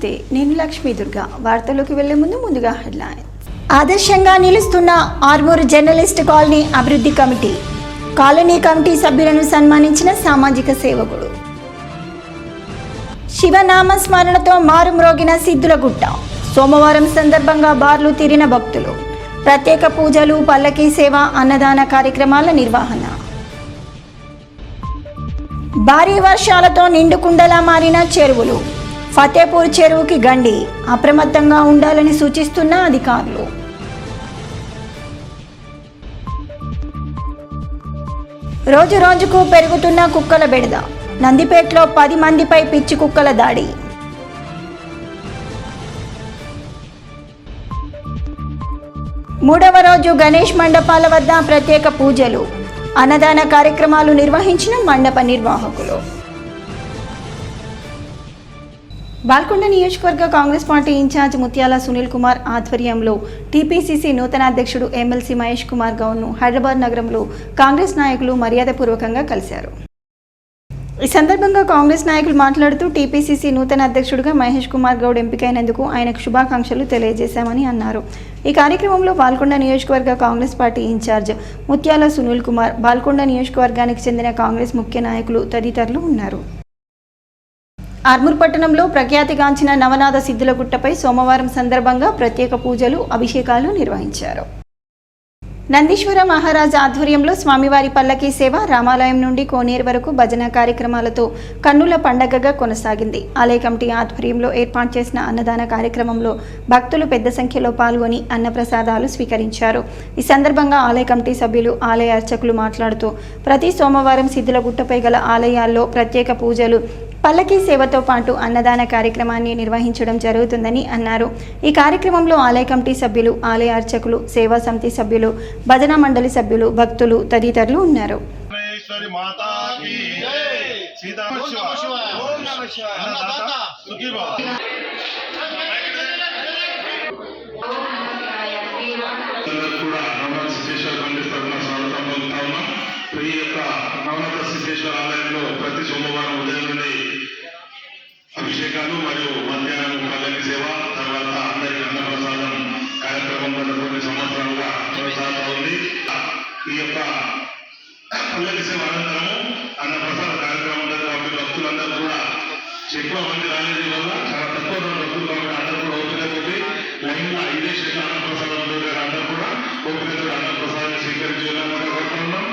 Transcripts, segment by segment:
నమస్తే, నేను లక్ష్మీ దుర్గా. వార్తల్లోకి వెళ్లే ముందుగా హెడ్లైన్. ఆదర్శంగా నిలుస్తున్న ఆర్మూర్ జర్నలిస్ట్ కాలనీ అభివృద్ధి కమిటీ. కాలనీ కమిటీ సభ్యులను సన్మానించిన సామాజిక సేవకుడు. శివనామ స్మరణతో మారుమ్రోగిన సిద్ధులగుట్ట. సోమవారం సందర్భంగా బార్లు తీరిన భక్తులు. ప్రత్యేక పూజలు, పల్లకీ సేవ, అన్నదాన కార్యక్రమాల నిర్వహణ. భారీ వర్షాలతో నిండుకుండలా మారిన చెరువులు. ఫతేపూర్ చెరువుకి గండి. అప్రమత్తంగా ఉండాలని సూచిస్తున్న అధికారులు. రోజు రోజుకు పెరుగుతున్న కుక్కల బెడద. నందిపేటలో 10 మందిపై పిచ్చి కుక్కల దాడి. మూడవ రోజు గణేష్ మండపాల వద్ద ప్రత్యేక పూజలు, అన్నదాన కార్యక్రమాలు నిర్వహించిన మండప నిర్వాహకులు. బాల్కొండ నియోజకవర్గ కాంగ్రెస్ పార్టీ ఇన్ఛార్జ్ ముత్యాల సునీల్ కుమార్ ఆధ్వర్యంలో టీపీసీసీ నూతన అధ్యక్షుడు ఎమ్మెల్సీ మహేష్ కుమార్ గౌడ్ను హైదరాబాద్ నగరంలో కాంగ్రెస్ నాయకులు మర్యాదపూర్వకంగా కలిశారు. ఈ సందర్భంగా కాంగ్రెస్ నాయకులు మాట్లాడుతూ టీపీసీసీ నూతన అధ్యక్షుడిగా మహేష్ కుమార్ గౌడ్ ఎంపికైనందుకు ఆయనకు శుభాకాంక్షలు తెలియజేశామని అన్నారు. ఈ కార్యక్రమంలో బాల్కొండ నియోజకవర్గ కాంగ్రెస్ పార్టీ ఇన్ఛార్జ్ ముత్యాల సునీల్ కుమార్, బాల్కొండ నియోజకవర్గానికి చెందిన కాంగ్రెస్ ముఖ్య నాయకులు తదితరులు ఉన్నారు. ఆర్మూర్ పట్టణంలో ప్రఖ్యాతిగాంచిన నవనాథ సిద్ధులగుట్టపై సోమవారం సందర్భంగా ప్రత్యేక పూజలు, అభిషేకాలు నిర్వహించారు. నందీశ్వర మహారాజ్ ఆధ్వర్యంలో స్వామివారి పల్లకీ సేవ రామాలయం నుండి కోనేరు వరకు భజన కార్యక్రమాలతో కన్నుల పండగగా కొనసాగింది. ఆలయ కమిటీ ఆధ్వర్యంలో ఏర్పాటు చేసిన అన్నదాన కార్యక్రమంలో భక్తులు పెద్ద సంఖ్యలో పాల్గొని అన్నప్రసాదాలు స్వీకరించారు. ఈ సందర్భంగా ఆలయ కమిటీ సభ్యులు, ఆలయ అర్చకులు మాట్లాడుతూ ప్రతి సోమవారం సిద్ధులగుట్టపై గల ఆలయాల్లో ప్రత్యేక పూజలు, పల్లకీ సేవతో పాటు అన్నదాన కార్యక్రమాన్ని నిర్వహించడం జరుగుతుందని అన్నారు. ఈ కార్యక్రమంలో ఆలయ కమిటీ సభ్యులు, ఆలయ అర్చకులు, సేవా సమితి సభ్యులు, భజన మండలి సభ్యులు, భక్తులు తదితరులు ఉన్నారు. ప్రతి సోమవారం ఉదయం నుండి అభిషేకాలు మరియు మధ్యాహ్నం పల్లకి సేవ, తర్వాత అందరికి అన్నప్రసాదం కార్యక్రమం గత కొన్ని సంవత్సరాలుగా కొనసాగుతూ ఉంది. ఈ యొక్క పల్లకి సేవ అనంతరము అన్నప్రసాద కార్యక్రమం ఉంటుంది కాబట్టి భక్తులందరూ కూడా ఎక్కువ మంది రాలేదు వల్ల చాలా తక్కువ భక్తులు కాబట్టి అందరూ కూడా ఓపికతోటి లైన్లో 5 సెట్ల అన్నప్రసాదం ఉంటుంది. అందరూ కూడా ఓపికతో అన్నప్రసాదాన్ని స్వీకరించాలని కోరుతున్నాం.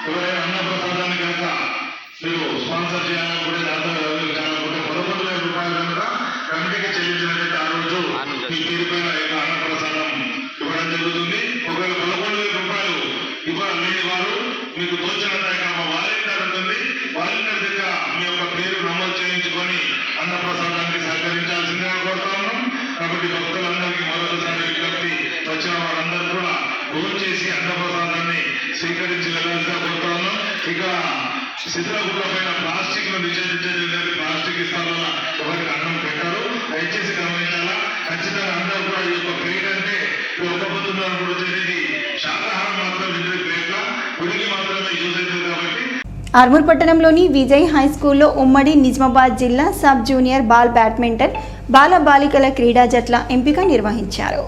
ఎవరైనా అన్నప్రసాదాన్ని కనుక మీరు స్పాన్సర్ చేయాలనుకుంటే, దాంతో చేయాలనుకుంటే 11,000 రూపాయలు కనుక కమిటీకి చెల్లించినట్లయితే ఆ రోజు మీ పేరుపైన అన్నప్రసాదం ఇవ్వడం జరుగుతుంది. ఒకవేళ 11,000 రూపాయలు ఇవ్వలేని వారు మీకు తోచినంత మా వాలంటీర్ ఉంటుంది, వాలంటీర్ దగ్గర మీ యొక్క పేరు నమోదు చేయించుకొని అన్నప్రసాదానికి సహకరించాల్సిందిగా కోరుతా ఉన్నాం. కాబట్టి భక్తులందరికీ మరొకసారి విజ్ఞప్తి, వచ్చిన వారందరూ కూడా ఫోన్ చేసి అన్నప్రసాదాన్ని స్వీకరించి వెళ్ళాల్సిగా కోరుతా ఉన్నాం. ఇక సిద్ధులగుట్ట పైన ప్లాస్టిక్ ను నిషేధించేది, ప్లాస్టిక్ ఇస్తామన్న ఎవరికి అన్నం పెట్టారు, దయచేసి గమనించాలా. ఖచ్చితంగా అందరూ కూడా ఈ యొక్క ప్లేట్ అంటే ఒక పొద్దున్నారు కూడా జరిగి శాకాహారం మాత్రం ఇంటి ప్లేట్ల ఉడికి మాత్రమే యూజ్ అవుతుంది. కాబట్టి ఆర్మూర్ పట్టణంలోని విజయ్ హై స్కూల్లో ఉమ్మడి నిజామాబాద్ జిల్లా సబ్ జూనియర్ బాల్ బ్యాడ్మింటన్, బాల బాలికల క్రీడా జట్ల ఎంపిక నిర్వహించారు.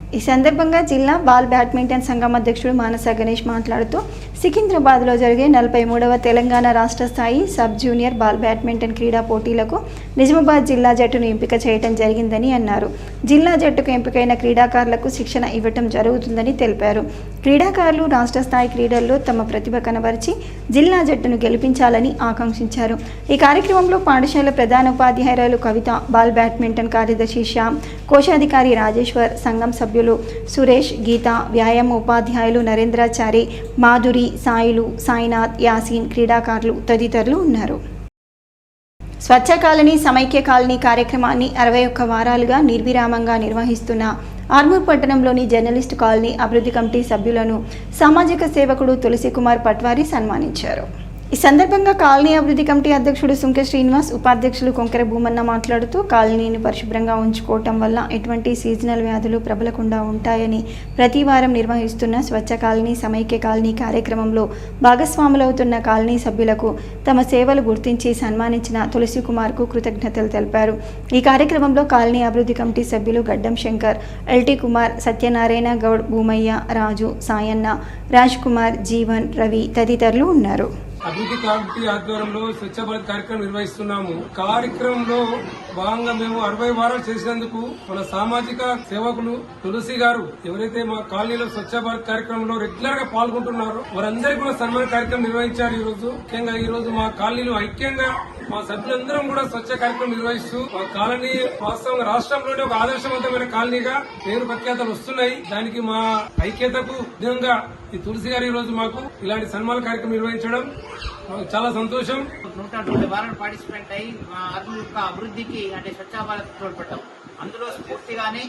ఈ సందర్భంగా జిల్లా బాల్ బ్యాడ్మింటన్ సంఘం అధ్యక్షుడు మానస గణేష్ మాట్లాడుతూ సికింద్రాబాద్లో జరిగే 43వ తెలంగాణ రాష్ట్ర స్థాయి సబ్ జూనియర్ బాల్ బ్యాడ్మింటన్ క్రీడా పోటీలకు నిజామాబాద్ జిల్లా జట్టును ఎంపిక చేయడం జరిగిందని అన్నారు. జిల్లా జట్టుకు ఎంపికైన క్రీడాకారులకు శిక్షణ ఇవ్వటం జరుగుతుందని తెలిపారు. క్రీడాకారులు రాష్ట్ర స్థాయి క్రీడల్లో తమ ప్రతిభ కనబరిచి జిల్లా జట్టును గెలిపించాలని ఆకాంక్షించారు. ఈ కార్యక్రమంలో పాఠశాల ప్రధానోపాధ్యాయురాలు కవిత, బాల్ బ్యాడ్మింటన్ కార్యదర్శి శ్యామ్, కోశాధికారి రాజేశ్వర్, సంఘం సభ్యులు సురేష్, గీత, వ్యాయామ ఉపాధ్యాయులు నరేంద్రాచారి, మాధురి, సాయిలు, సాయినాథ్, యాసీన్, క్రీడాకారులు తదితరులు ఉన్నారు. స్వచ్ఛ కాలనీ, సమైక్య కాలనీ కార్యక్రమాన్ని 61 వారాలుగా నిర్విరామంగా నిర్వహిస్తున్న ఆర్మూర్ పట్టణంలోని జర్నలిస్ట్ కాలనీ అభివృద్ధి కమిటీ సభ్యులను సామాజిక సేవకుడు తులసి కుమార్ పట్వారి సన్మానించారు. ఈ సందర్భంగా కాలనీ అభివృద్ధి కమిటీ అధ్యక్షుడు సుంకె శ్రీనివాస్, ఉపాధ్యక్షులు కొంకెర భూమన్న మాట్లాడుతూ కాలనీని పరిశుభ్రంగా ఉంచుకోవటం వల్ల ఎటువంటి సీజనల్ వ్యాధులు ప్రబలకుండా ఉంటాయని ప్రతి వారం నిర్వహిస్తున్న స్వచ్ఛ కాలనీ సమైక్య కాలనీ కార్యక్రమంలో భాగస్వాములవుతున్న కాలనీ సభ్యులకు తమ సేవలు గుర్తించి సన్మానించిన తులసి కుమార్కు కృతజ్ఞతలు తెలిపారు. ఈ కార్యక్రమంలో కాలనీ అభివృద్ధి కమిటీ సభ్యులు గడ్డం శంకర్, ఎల్టీ కుమార్, సత్యనారాయణ గౌడ్, భూమయ్య, రాజు, సాయన్న, రాజ్ కుమార్, జీవన్, రవి తదితరులు ఉన్నారు. అభివృద్ధి కమిటీ ఆధ్వర్యంలో స్వచ్ఛ భారత్ కార్యక్రమం నిర్వహిస్తున్నాము. కార్యక్రమంలో భాగంగా మేము 60 వారాలు చేసినందుకు మన సామాజిక సేవకులు తులసి గారు ఎవరైతే మా కాలనీలో స్వచ్ఛ భారత్ కార్యక్రమంలో రెగ్యులర్ గా పాల్గొంటున్నారో వారందరికీ కూడా సన్మాన కార్యక్రమం నిర్వహించారు. ఈ రోజు ముఖ్యంగా ఈ రోజు మా కాలనీలో ఐక్యంగా మా సభ్యులందరం కూడా స్వచ్ఛ కార్యక్రమం నిర్వహిస్తూ మా కాలనీ వాస్తవంగా రాష్ట్రంలోనే ఒక ఆదర్శవంతమైన కాలనీగా పేరు ప్రఖ్యాతలు వస్తున్నాయి. దానికి మా ఐక్యతకు విధంగా ఈ తులసి గారు ఈ రోజు మాకు ఇలాంటి సన్మాన కార్యక్రమం నిర్వహించడం చాలా సంతోషం. 120 వారాలు పార్టిసిపేట్ అయ్యి మా ఆర్మీ యొక్క అభివృద్ధికి అంటే స్వచ్ఛ భారత్ తోడ్పడ్డాం. అందులో స్ఫూర్తిగానే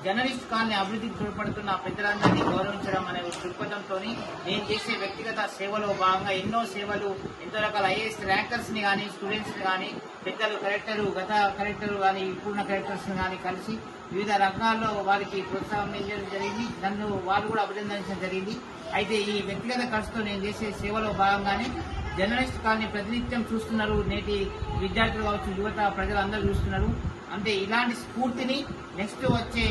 జర్నలిస్ట్ కాలనీ అభివృద్ధికి తోడ్పడుతున్న పెద్దలందరినీ గౌరవించడం అనే దృక్పథంతో నేను చేసే వ్యక్తిగత సేవలో భాగంగా ఎన్నో సేవలు, ఎంతో రకాల ఐఏఎస్ ర్యాంకర్స్ ని కానీ, స్టూడెంట్స్ ని కానీ, పెద్దలు కలెక్టర్, గత కలెక్టర్ కానీ, ఇప్పుడున్న కలెక్టర్స్ ని కానీ కలిసి వివిధ రంగాల్లో వారికి ప్రోత్సాహం ఇవ్వడం జరిగింది. నన్ను వాళ్ళు కూడా అభినందించడం జరిగింది. అయితే ఈ వ్యక్తిగత ఖర్చుతో నేను చేసే సేవలో భాగంగానే జర్నలిస్ట్ కాలనీ ప్రతినిత్యం చూస్తున్నారు. నేటి విద్యార్థులు కావచ్చు, యువత ప్రజలందరూ చూస్తున్నారు. అంటే ఇలాంటి స్ఫూర్తిని నెక్స్ట్ వచ్చే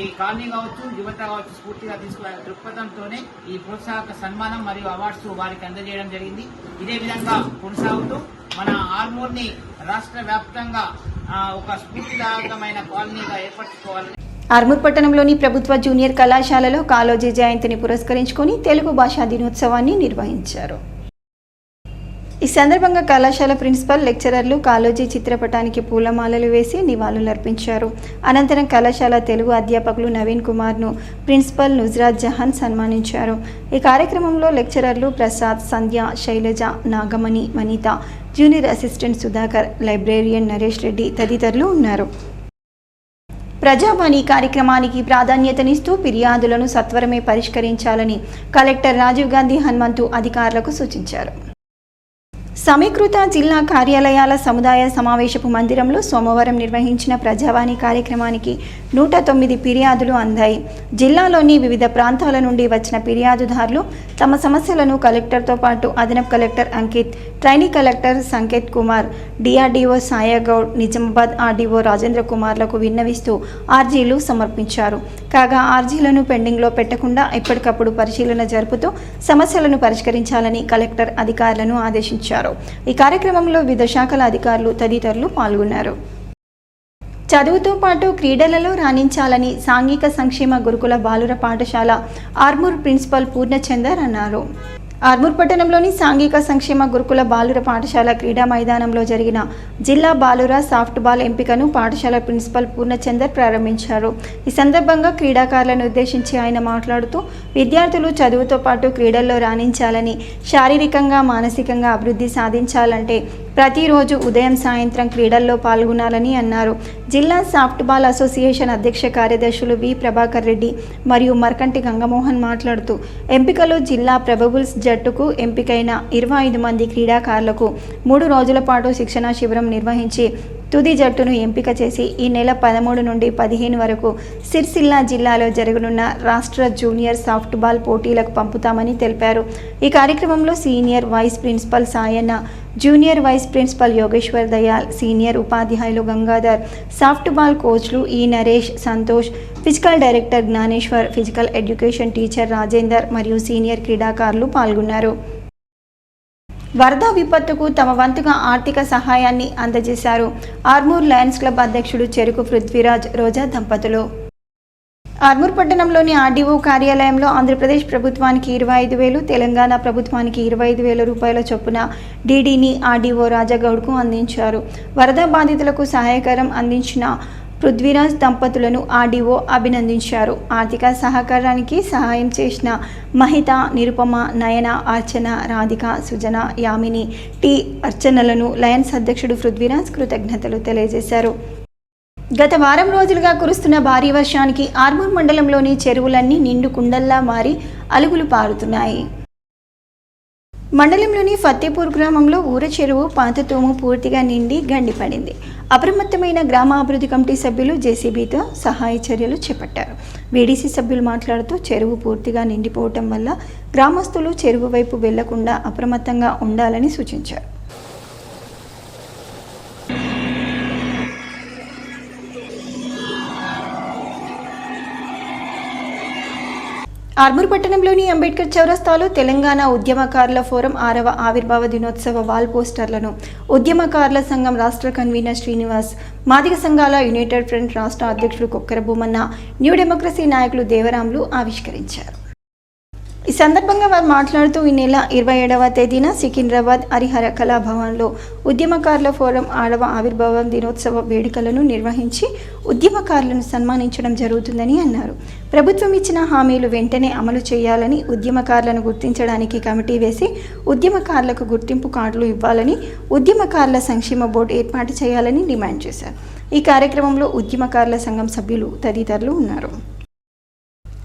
ఈ కాలనీ కావచ్చు, యువత కావచ్చు స్ఫూర్తిగా తీసుకునే దృక్పథంతోనే ఈ ప్రోత్సాహక సన్మానం మరియు అవార్డ్స్ వారికి అందజేయడం జరిగింది. ఇదే విధంగా కొనసాగుతూ మన ఆర్మూర్ ని రాష్ట్ర వ్యాప్తంగా ఒక స్ఫూర్తిదాయకమైన కాలనీగా ఏర్పరచుకోవాలని ఆర్మూర్ పట్టణంలోని ప్రభుత్వ జూనియర్ కళాశాలలో కాళోజీ జయంతిని పురస్కరించుకొని తెలుగు భాషా దినోత్సవాన్ని నిర్వహించారు. ఈ సందర్భంగా కళాశాల ప్రిన్సిపల్, లెక్చరర్లు కాళోజీ చిత్రపటానికి పూలమాలలు వేసి నివాళులర్పించారు. అనంతరం కళాశాల తెలుగు అధ్యాపకులు నవీన్ కుమార్ను ప్రిన్సిపల్ నుజ్రాత్ జహాన్ సన్మానించారు. ఈ కార్యక్రమంలో లెక్చరర్లు Prasad, Sandhya, Sailaja, Nagamani, Vanitha, junior assistant Sudhakar, librarian Naresh Reddy తదితరులు ఉన్నారు. ప్రజావాణి కార్యక్రమానికి ప్రాధాన్యతనిస్తూ ఫిర్యాదులను సత్వరమే పరిష్కరించాలని కలెక్టర్ రాజీవ్ గాంధీ హనుమంతు అధికారులకు సూచించారు. సమీకృత జిల్లా కార్యాలయాల సముదాయ సమావేశపు మందిరంలో సోమవారం నిర్వహించిన ప్రజావాణి కార్యక్రమానికి 109 ఫిర్యాదులు అందాయి. జిల్లాలోని వివిధ ప్రాంతాల నుండి వచ్చిన ఫిర్యాదుదారులు తమ సమస్యలను కలెక్టర్తో పాటు అదనపు collector Ankit, trainee collector Sanketh Kumar, DRDO Sayagoud, Nizamabad RDO Rajendra కుమార్లకు విన్నవిస్తూ ఆర్జీలు సమర్పించారు. కాగా ఆర్జీలను పెండింగ్లో పెట్టకుండా ఎప్పటికప్పుడు పరిశీలన జరుపుతూ సమస్యలను పరిష్కరించాలని కలెక్టర్ అధికారులను ఆదేశించారు. ఈ కార్యక్రమంలో వివిధ శాఖల అధికారులు తదితరులు పాల్గొన్నారు. చదువుతో పాటు క్రీడలలో రాణించాలని సాంఘిక సంక్షేమ గురుకుల బాలుర పాఠశాల ఆర్మూర్ ప్రిన్సిపల్ పూర్ణచందర్ అన్నారు. ఆర్మూర్ పట్టణంలోని సాంఘిక సంక్షేమ గురుకుల బాలుర పాఠశాల క్రీడా మైదానంలో జరిగిన జిల్లా బాలుర సాఫ్ట్ బాల్ ఎంపికను పాఠశాల ప్రిన్సిపల్ పూర్ణచందర్ ప్రారంభించారు. ఈ సందర్భంగా క్రీడాకారులను ఉద్దేశించి ఆయన మాట్లాడుతూ విద్యార్థులు చదువుతో పాటు క్రీడల్లో రాణించాలని, శారీరకంగా మానసికంగా అభివృద్ధి సాధించాలంటే ప్రతిరోజు ఉదయం సాయంత్రం క్రీడల్లో పాల్గొనాలని అన్నారు. జిల్లా సాఫ్ట్ బాల్ అసోసియేషన్ అధ్యక్ష కార్యదర్శులు వి ప్రభాకర్ రెడ్డి మరియు మర్కంటి గంగమోహన్ మాట్లాడుతూ ఎంపికలో జిల్లా ప్రభబుల్స్ జట్టుకు ఎంపికైన 25 మంది క్రీడాకారులకు 3 రోజుల పాటు శిక్షణా శిబిరం నిర్వహించి తుది జట్టును ఎంపిక చేసి ఈ నెల 13 నుండి 15 వరకు సిరిసిల్ల జిల్లాలో జరగనున్న రాష్ట్ర జూనియర్ సాఫ్ట్ బాల్ పోటీలకు పంపుతామని తెలిపారు. ఈ కార్యక్రమంలో senior vice principal Sayanna, junior vice principal Yogeshwar Dayal, senior ఉపాధ్యాయులు గంగాధర్, సాఫ్ట్ బాల్ కోచ్లు E Naresh, Santosh, physical director Gnaneshwar, physical education teacher Rajender మరియు సీనియర్ క్రీడాకారులు పాల్గొన్నారు. వరద విపత్తుకు తమ వంతుగా ఆర్థిక సహాయాన్ని అందజేశారు ఆర్మూర్ లయన్స్ క్లబ్ అధ్యక్షుడు చెరుకు పృథ్వీరాజ్, రోజా దంపతులు. ఆర్మూర్ పట్టణంలోని ఆర్డీఓ కార్యాలయంలో ఆంధ్రప్రదేశ్ ప్రభుత్వానికి 25,000, తెలంగాణ ప్రభుత్వానికి 25,000 రూపాయల చొప్పున డీడీని ఆర్డీఓ రాజగౌడ్కు అందించారు. వరద బాధితులకు సహాయకరం అందించిన పృథ్వీరాజ్ దంపతులను ఆర్డీఓ అభినందించారు. ఆర్థిక సహకారానికి సహాయం చేసిన మహిత, నిరుపమ, నయన, అర్చన, రాధిక, సుజన, యామిని, టి అర్చనలను లయన్స్ అధ్యక్షుడు పృథ్వీరాజ్ కృతజ్ఞతలు తెలియజేశారు. గత వారం రోజులుగా కురుస్తున్న భారీ వర్షానికి ఆర్మూర్ మండలంలోని చెరువులన్నీ నిండు కుండల్లా మారి అలుగులు పారుతున్నాయి. మండలంలోని ఫతేపూర్ గ్రామంలో ఊర చెరువు పాత తోము పూర్తిగా నిండి గండిపడింది. అప్రమత్తమైన గ్రామాభివృద్ధి కమిటీ సభ్యులు జేసీబీతో సహాయ చర్యలు చేపట్టారు. వీడీసీ సభ్యులు మాట్లాడుతూ చెరువు పూర్తిగా నిండిపోవటం వల్ల గ్రామస్తులు చెరువు వైపు వెళ్లకుండా అప్రమత్తంగా ఉండాలని సూచించారు. ఆర్మూర్ పట్టణంలోని అంబేద్కర్ చౌరస్తాలో తెలంగాణ ఉద్యమకారుల ఫోరం 6వ ఆవిర్భావ దినోత్సవ వాల్ పోస్టర్లను ఉద్యమకారుల సంఘం రాష్ట్ర కన్వీనర్ శ్రీనివాస్, మాదిగ సంఘాల యునైటెడ్ ఫ్రంట్ రాష్ట్ర అధ్యక్షుడు కొక్కర భూమన్న, న్యూ డెమోక్రసీ నాయకులు దేవరాంలు ఆవిష్కరించారు. ఈ సందర్భంగా వారు మాట్లాడుతూ ఈ నెల 27వ తేదీన సికింద్రాబాద్ హరిహర కళాభవన్లో ఉద్యమకారుల ఫోరం 6వ ఆవిర్భావ దినోత్సవ వేడుకలను నిర్వహించి ఉద్యమకారులను సన్మానించడం జరుగుతుందని అన్నారు. ప్రభుత్వం ఇచ్చిన హామీలు వెంటనే అమలు చేయాలని, ఉద్యమకారులను గుర్తించడానికి కమిటీ వేసి ఉద్యమకారులకు గుర్తింపు కార్డులు ఇవ్వాలని, ఉద్యమకారుల సంక్షేమ బోర్డు ఏర్పాటు చేయాలని డిమాండ్ చేశారు. ఈ కార్యక్రమంలో ఉద్యమకారుల సంఘం సభ్యులు తదితరులు ఉన్నారు.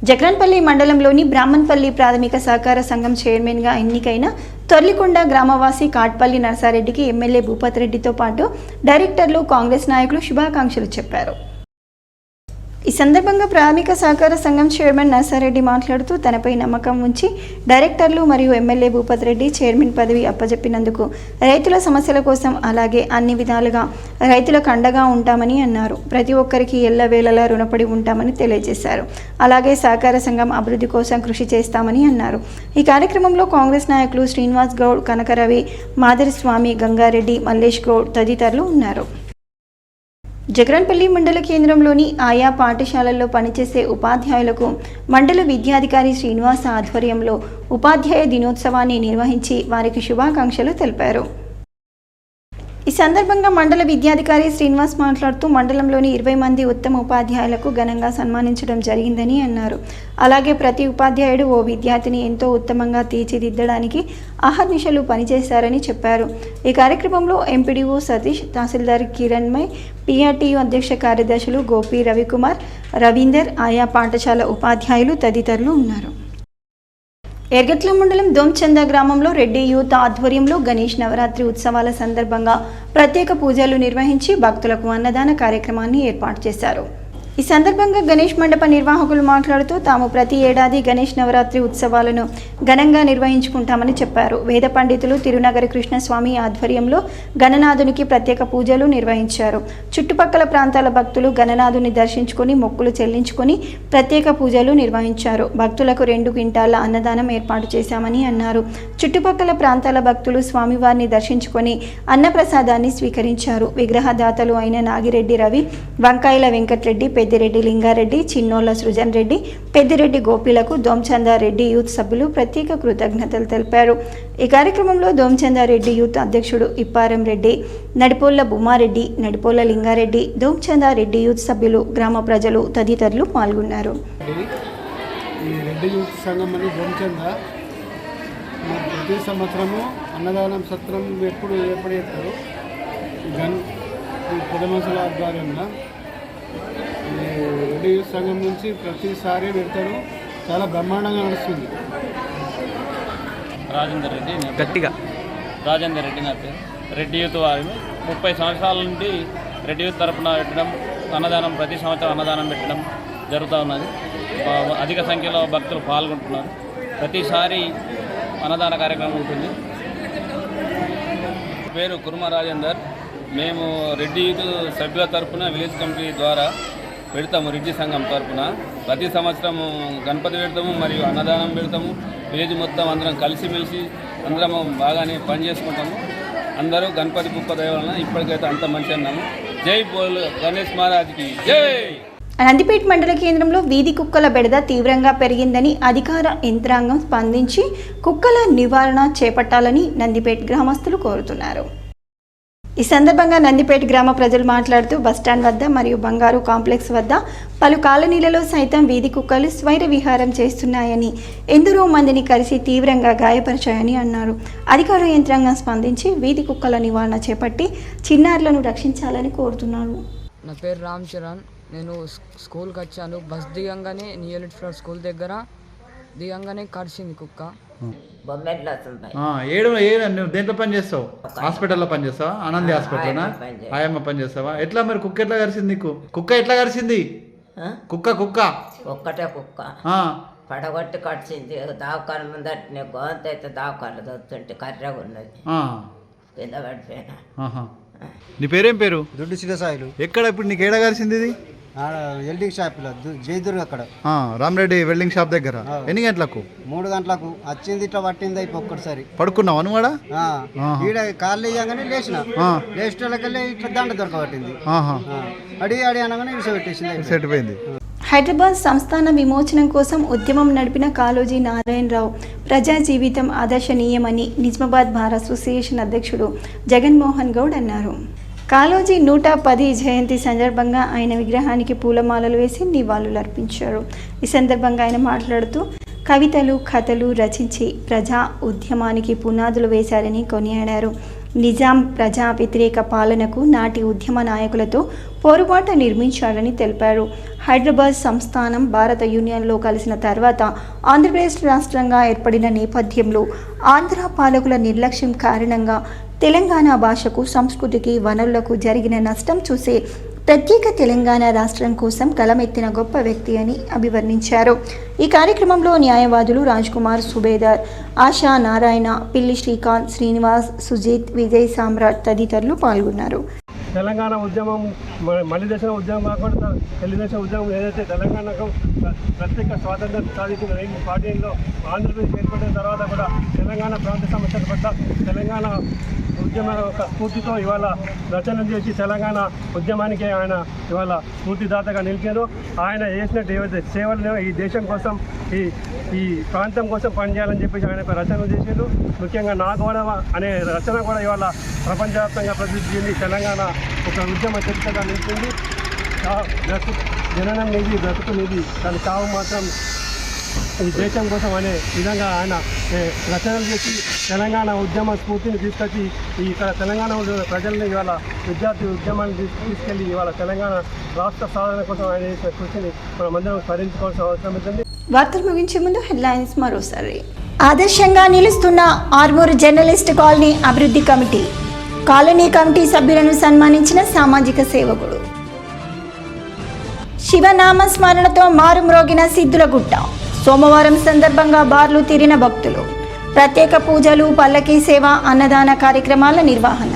జగన్పల్లి మండలంలోని బ్రాహ్మణపల్లి ప్రాథమిక సహకార సంఘం చైర్మన్గా ఎన్నికైన తొర్లికొండ గ్రామవాసి కాట్పల్లి నర్సారెడ్డికి ఎమ్మెల్యే భూపత్ రెడ్డితో పాటు డైరెక్టర్లు, కాంగ్రెస్ నాయకులు శుభాకాంక్షలు చెప్పారు. ఈ సందర్భంగా ప్రాథమిక సహకార సంఘం చైర్మన్ నర్సారెడ్డి మాట్లాడుతూ తనపై నమ్మకం ఉంచి డైరెక్టర్లు మరియు ఎమ్మెల్యే భూపత్ రెడ్డి చైర్మన్ పదవి అప్పజెప్పినందుకు రైతుల సమస్యల కోసం అలాగే అన్ని విధాలుగా రైతులకు అండగా ఉంటామని అన్నారు. ప్రతి ఒక్కరికి ఎల్లవేళలా రుణపడి ఉంటామని తెలియజేశారు. అలాగే సహకార సంఘం అభివృద్ధి కోసం కృషి చేస్తామని అన్నారు. ఈ కార్యక్రమంలో కాంగ్రెస్ నాయకులు శ్రీనివాస్ గౌడ్, కనకరవి, మాదిరి స్వామి, గంగారెడ్డి, మల్లేష్ గౌడ్ తదితరులు ఉన్నారు. జగన్పల్లి మండల కేంద్రంలోని ఆయా పాఠశాలల్లో పనిచేసే ఉపాధ్యాయులకు మండల విద్యాధికారి శ్రీనివాస్ ఆధ్వర్యంలో ఉపాధ్యాయ దినోత్సవాన్ని నిర్వహించి వారికి శుభాకాంక్షలు తెలిపారు. ఈ సందర్భంగా మండల విద్యాధికారి శ్రీనివాస్ మాట్లాడుతూ మండలంలోని 20 మంది ఉత్తమ ఉపాధ్యాయులకు ఘనంగా సన్మానించడం జరిగిందని అన్నారు. అలాగే ప్రతి ఉపాధ్యాయుడు ఓ విద్యార్థిని ఎంతో ఉత్తమంగా తీర్చిదిద్దడానికి అహర్నిశలు పనిచేశారని చెప్పారు. ఈ కార్యక్రమంలో ఎంపీడీఓ సతీష్, తహసీల్దార్ కిరణ్మయ్, పీఆర్టీయూ అధ్యక్ష కార్యదర్శులు గోపి, రవికుమార్, రవీందర్, ఆయా పాఠశాల ఉపాధ్యాయులు తదితరులు ఉన్నారు. ఎర్గట్ల మండలం దోంచంద గ్రామంలో రెడ్డి యూత్ ఆధ్వర్యంలో గణేష్ నవరాత్రి ఉత్సవాల సందర్భంగా ప్రత్యేక పూజలు నిర్వహించి భక్తులకు అన్నదాన కార్యక్రమాన్ని ఏర్పాటు చేశారు. ఈ సందర్భంగా గణేష్ మండప నిర్వాహకులు మాట్లాడుతూ తాము ప్రతి ఏడాది గణేష్ నవరాత్రి ఉత్సవాలను ఘనంగా నిర్వహించుకుంటామని చెప్పారు. వేద పండితులు తిరునగరి కృష్ణస్వామి ఆధ్వర్యంలో గణనాథునికి ప్రత్యేక పూజలు నిర్వహించారు. చుట్టుపక్కల ప్రాంతాల భక్తులు గణనాథుని దర్శించుకొని మొక్కులు చెల్లించుకొని ప్రత్యేక పూజలు నిర్వహించారు. భక్తులకు 2 క్వింటాల అన్నదానం ఏర్పాటు చేశామని అన్నారు. చుట్టుపక్కల ప్రాంతాల భక్తులు స్వామివారిని దర్శించుకొని అన్నప్రసాదాన్ని స్వీకరించారు. విగ్రహదాతలు అయిన నాగిరెడ్డి రవి, వంకాయల వెంకటరెడ్డి, పెద్దిరెడ్డి లింగారెడ్డి, చిన్నోళ్ల సృజన్ రెడ్డి, పెద్దిరెడ్డి గోపిలకు దోంచందారెడ్డి యూత్ సభ్యులు ప్రత్యేక కృతజ్ఞతలు తెలిపారు. ఈ కార్యక్రమంలో దోంచందారెడ్డి యూత్ అధ్యక్షుడు ఇప్పారం రెడ్డి, నడిపోళ్ల భూమారెడ్డి, నడిపోళ్ల లింగారెడ్డి, దోంచందారెడ్డి యూత్ సభ్యులు, గ్రామ ప్రజలు తదితరులు పాల్గొన్నారు. ఈ రెడ్డి యూత్ సంఘం అని దోంచంద ప్రతి సంవత్సరము అన్నదానం సత్రం ఎప్పుడు చేస్తారు పెద్ద మనుషుల ఆధ్వర్యంలో రెడ్డి యూత్ సంఘం నుంచి ప్రతిసారి పెడతారు. చాలా బ్రహ్మాండంగా నడుస్తుంది. రాజేందర్ రెడ్డి నా పేరు. రెడ్డి యూత్ వారిని 30 సంవత్సరాల నుండి రెడ్డి యూత్ తరఫున పెట్టడం, అన్నదానం ప్రతి సంవత్సరం అన్నదానం పెట్టడం జరుగుతూ ఉన్నది. అధిక సంఖ్యలో భక్తులు పాల్గొంటున్నారు. ప్రతిసారి అన్నదాన కార్యక్రమం ఉంటుంది. పేరు కుర్మ రాజేందర్. మేము రెడ్డి యూత్ సభ్యుల తరఫున విలేజ్ కమిటీ ద్వారా పెడతాము. రెడ్డి సంఘం తరఫున ప్రతి సంవత్సరము గణపతి పెడతాము మరియు అన్నదానం పెడతాము. విలేజ్ మొత్తం అందరం కలిసిమెలిసి అందరము బాగానే పని చేసుకుంటాము. అందరూ గణపతి గొప్ప దయ వలన ఇప్పటికైతే అంత మంచి అన్నాము. జై బోల్ గణేష్ మహారాజ్కి జై. నందిపేట మండల కేంద్రంలో వీధి కుక్కల బెడద తీవ్రంగా పెరిగిందని అధికార యంత్రాంగం స్పందించి కుక్కల నివారణ చేపట్టాలని నందిపేట గ్రామస్తులు కోరుతున్నారు. ఈ సందర్భంగా నందిపేట గ్రామ ప్రజలు మాట్లాడుతూ బస్టాండ్ వద్ద మరియు బంగారు కాంప్లెక్స్ వద్ద పలు కాలనీలలో సైతం వీధి కుక్కలు స్వైర విహారం చేస్తున్నాయని, ఎందరో మందిని కలిసి తీవ్రంగా గాయపరిచాయని అన్నారు. అధికార యంత్రాంగం స్పందించి వీధి కుక్కల నివారణ చేపట్టి చిన్నారులను రక్షించాలని కోరుతున్నారు. నా పేరు రామ్ చరణ్. నేను స్కూల్కి వచ్చాను. బస్ దిగంగానే న్యూ యూనిట్ ఫ్లోర్ స్కూల్ దగ్గర దిగంగానే కరిచింది కుక్క. బొమ్మెట్లో వస్తుంది. ఏడు నువ్వు దేంట్లో పని చేస్తావు? హాస్పిటల్లో పని చేస్తావా? ఆనంది హాస్పిటల్నా? ఆయమ్మ పని చేస్తావా? ఎట్లా మరి కుక్క ఎట్లా కరిసింది నీకు? కుక్క ఎట్లా కరిసింది? కుక్క ఒక్కటే కుక్క పడగొట్టి కడిచింది. దావకాల ముందట గోంత అయితే దావకాలు దొరుకుతుంటే కర్రగా ఉన్నది, కింద పడిపోయినా. నీ పేరేం పేరు? దొడ్డు చిరసాయిలు. ఎక్కడ ఇప్పుడు నీకు ఏడ కలిసింది ఇది? వెల్డింగ్ షాప్లో జయదుర్గ అక్కడ రామరెడ్డి వెల్డింగ్ షాప్ దగ్గర. ఎన్ని గంటలకు? 3 గంటలకు వచ్చింది. ఇట్లా పట్టింది అయిపో ఒక్కసారి. పడుకున్నావు నువ్వు కూడా? ఈడ కాళ్ళు వేయగానే లేచినోళ్ళకెళ్ళి ఇట్లా దండ దొరకబట్టింది. అడి అనగానే పెట్టేసింది, సెట్టిపోయింది. హైదరాబాద్ సంస్థాన విమోచనం కోసం ఉద్యమం నడిపిన కాళోజీ నారాయణరావు ప్రజా జీవితం ఆదర్శనీయమని నిజామాబాద్ బార్ అసోసియేషన్ అధ్యక్షుడు జగన్మోహన్ గౌడ్ అన్నారు. కాళోజీ 110 జయంతి సందర్భంగా ఆయన విగ్రహానికి పూలమాలలు వేసి నివాళులర్పించారు. ఈ సందర్భంగా ఆయన మాట్లాడుతూ కవితలు, కథలు రచించి ప్రజా ఉద్యమానికి పునాదులు వేశారని కొనియాడారు. నిజాం ప్రజా వ్యతిరేక పాలనకు నాటి ఉద్యమ నాయకులతో పోరుబాట నిర్మించారని తెలిపారు. హైదరాబాద్ సంస్థానం భారత యూనియన్లో కలిసిన తర్వాత ఆంధ్రప్రదేశ్ రాష్ట్రంగా ఏర్పడిన నేపథ్యంలో ఆంధ్ర పాలకుల నిర్లక్ష్యం కారణంగా తెలంగాణ భాషకు, సంస్కృతికి, వనరులకు జరిగిన నష్టం చూసి ప్రత్యేక తెలంగాణ రాష్ట్రం కోసం కలమెత్తిన గొప్ప వ్యక్తి అని అభివర్ణించారు. ఈ కార్యక్రమంలో న్యాయవాదులు రాజ్కుమార్, సుబేదార్, ఆశా నారాయణ, పిల్లి శ్రీకాంత్, శ్రీనివాస్, సుజిత్, విజయ్ సామ్రాట్ తదితరులు పాల్గొన్నారు. తెలంగాణ ఉద్యమం మళ్ళీ దేశం ఉద్యమం కాకుండా తెలుగుదేశం ఉద్యమం ఏదైతే తెలంగాణకు ప్రత్యేక స్వాతంత్రం సాధించిన 1940లో ఆంధ్రప్రదేశ్ ఏర్పడిన తర్వాత కూడా తెలంగాణ ప్రాంత సమస్యల పట్ల తెలంగాణ ఉద్యమ యొక్క స్ఫూర్తితో ఇవాళ రచన చేసి తెలంగాణ ఉద్యమానికి ఆయన ఇవాళ స్ఫూర్తిదాతగా నిలిచారు. ఆయన చేసినట్టు ఏవైతే సేవలు ఈ దేశం కోసం ఈ ప్రాంతం కోసం పనిచేయాలని చెప్పేసి ఆయన రచనలు చేశారు. ముఖ్యంగా నా గౌరవ అనే రచన కూడా ఇవాళ ప్రపంచవ్యాప్తంగా ప్రసిద్ధి చెంది తెలంగాణ ఒక ఉద్యమ చరిత్రగా నిలిచింది. జననం నిధి, బ్రతుకు నిధి, దాని చావు మాత్రం ఈ దేశం కోసం అనే విధంగా ఆయన రచనలు చేసి తెలంగాణ ఉద్యమ స్ఫూర్తిని తీసుకొచ్చి ఇక్కడ తెలంగాణ ప్రజల్ని ఇవాళ విద్యార్థి ఉద్యమాన్ని తీసుకెళ్లి ఇవాళ తెలంగాణ రాష్ట్ర సాధన కోసం ఆయన చేసిన కృషిని మనమందరం స్మరించుకోవాల్సిన అవసరం ఉంటుంది. వార్తలు ముగించే ముందు హెడ్లైన్స్ మరోసారి. ఆదర్శంగా నిలుస్తున్న ఆర్మూర్ జర్నలిస్ట్ కాలనీ అభివృద్ధి కమిటీ. కాలనీ కమిటీ సభ్యులను సన్మానించిన సామాజిక సేవకుడు. శివనామ స్మరణతో మారుమ్రోగిన సిద్ధులగుట్ట. సోమవారం సందర్భంగా బార్లు తీరిన భక్తులు. ప్రత్యేక పూజలు, పల్లకీ సేవ, అన్నదాన కార్యక్రమాల నిర్వహణ.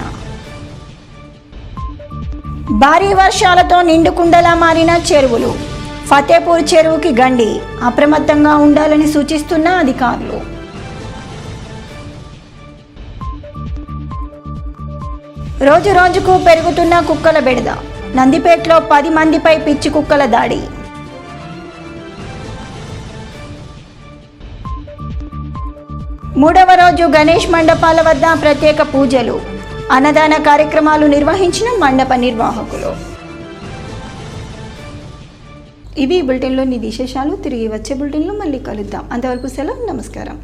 భారీ వర్షాలతో నిండుకుండలా మారిన చెరువులు. ఫతేపూర్ చెరువుకి గండి. అప్రమత్తంగా ఉండాలని సూచిస్తున్న అధికారులు. రోజు రోజుకు పెరుగుతున్న కుక్కల బెడద. నందిపేటలో 10 మందిపై పిచ్చి కుక్కల దాడి. మూడవ రోజు గణేష్ మండపాల వద్ద ప్రత్యేక పూజలు, అన్నదాన కార్యక్రమాలు నిర్వహించిన మండప నిర్వాహకులు. ఇవి బులెటిన్లోని విశేషాలు. తిరిగి వచ్చే బులెటిన్లో మళ్ళీ కలుద్దాం. అంతవరకు సెలవు. నమస్కారం.